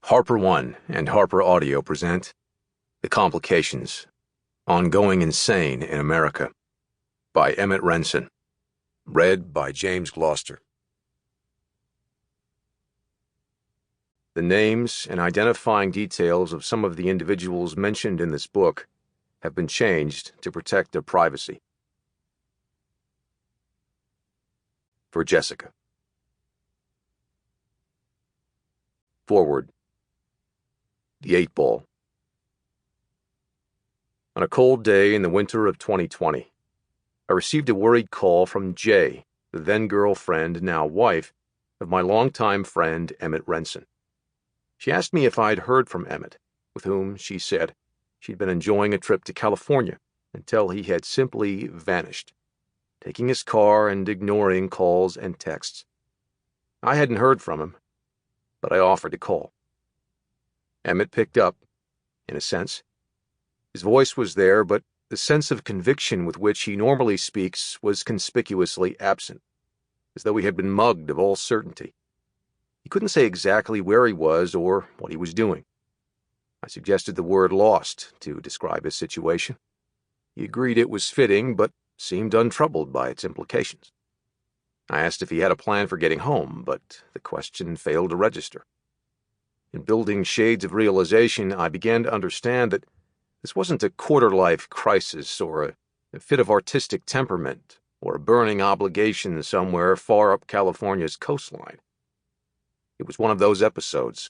Harper One and HarperAudio present The Complications, Ongoing Insane in America by Emmett Rensin. Read by James Gloucester. The names and identifying details of some of the individuals mentioned in this book have been changed to protect their privacy. For Jessica. Forward. The 8 Ball. On a cold day in the winter of 2020, I received a worried call from Jay, the then-girlfriend, now wife, of my longtime friend Emmett Rensin. She asked me if I'd heard from Emmett, with whom, she said, she'd been enjoying a trip to California until he had simply vanished, taking his car and ignoring calls and texts. I hadn't heard from him, but I offered to call. Emmett picked up, in a sense. His voice was there, but the sense of conviction with which he normally speaks was conspicuously absent, as though he had been mugged of all certainty. He couldn't say exactly where he was or what he was doing. I suggested the word lost to describe his situation. He agreed it was fitting, but seemed untroubled by its implications. I asked if he had a plan for getting home, but the question failed to register. In building shades of realization, I began to understand that this wasn't a quarter-life crisis or a fit of artistic temperament or a burning obligation somewhere far up California's coastline. It was one of those episodes,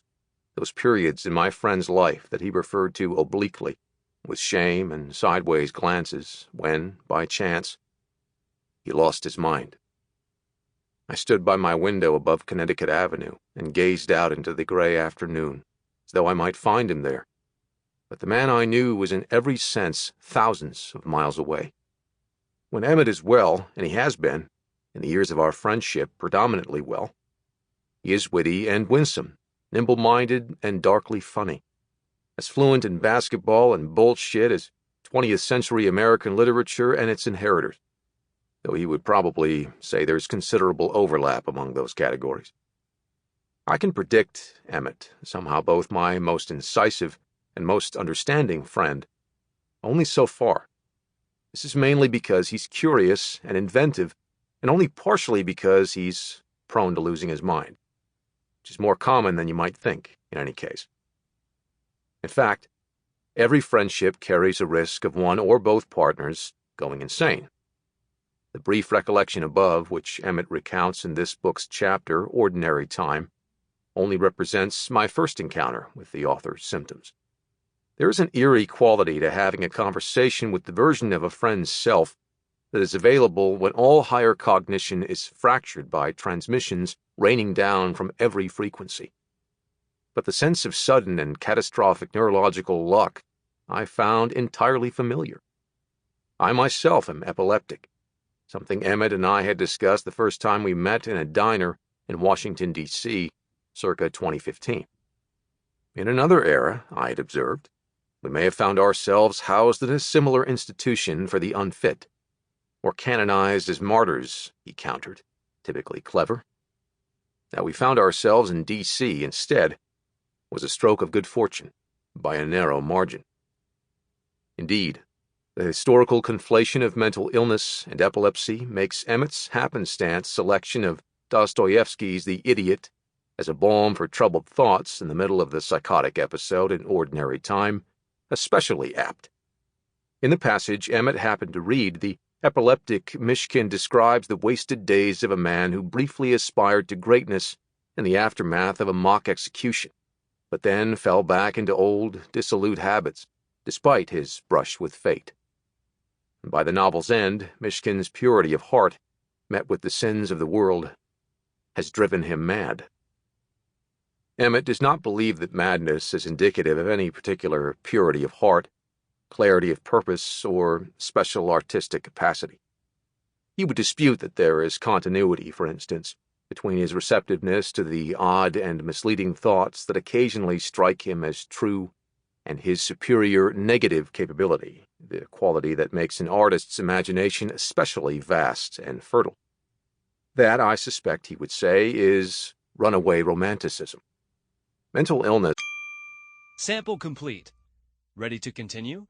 those periods in my friend's life that he referred to obliquely, with shame and sideways glances, when, by chance, he lost his mind. I stood by my window above Connecticut Avenue and gazed out into the gray afternoon, as though I might find him there. But the man I knew was in every sense thousands of miles away. When Emmett is well, and he has been, in the years of our friendship, predominantly well, he is witty and winsome, nimble-minded and darkly funny, as fluent in basketball and bullshit as 20th century American literature and its inheritors, though he would probably say there's considerable overlap among those categories. I can predict Emmett, somehow both my most incisive and most understanding friend, only so far. This is mainly because he's curious and inventive, and only partially because he's prone to losing his mind, which is more common than you might think, in any case. In fact, every friendship carries a risk of one or both partners going insane. The brief recollection above, which Emmett recounts in this book's chapter, Ordinary Time, only represents my first encounter with the author's symptoms. There is an eerie quality to having a conversation with the version of a friend's self that is available when all higher cognition is fractured by transmissions raining down from every frequency. But the sense of sudden and catastrophic neurological luck I found entirely familiar. I myself am epileptic, something Emmett and I had discussed the first time we met in a diner in Washington, D.C., circa 2015. In another era, I had observed, we may have found ourselves housed in a similar institution for the unfit, or canonized as martyrs, he countered, typically clever. That we found ourselves in D.C. instead was a stroke of good fortune, by a narrow margin. Indeed, the historical conflation of mental illness and epilepsy makes Emmett's happenstance selection of Dostoevsky's The Idiot as a balm for troubled thoughts in the middle of the psychotic episode in Ordinary Time especially apt. In the passage Emmett happened to read, the epileptic Mishkin describes the wasted days of a man who briefly aspired to greatness in the aftermath of a mock execution, but then fell back into old, dissolute habits, despite his brush with fate. By the novel's end, Mishkin's purity of heart, met with the sins of the world, has driven him mad. Emmett does not believe that madness is indicative of any particular purity of heart, clarity of purpose, or special artistic capacity. He would dispute that there is continuity, for instance, between his receptiveness to the odd and misleading thoughts that occasionally strike him as true and his superior negative capability, the quality that makes an artist's imagination especially vast and fertile. That, I suspect he would say, is runaway romanticism. Mental illness Sample complete. Ready to continue?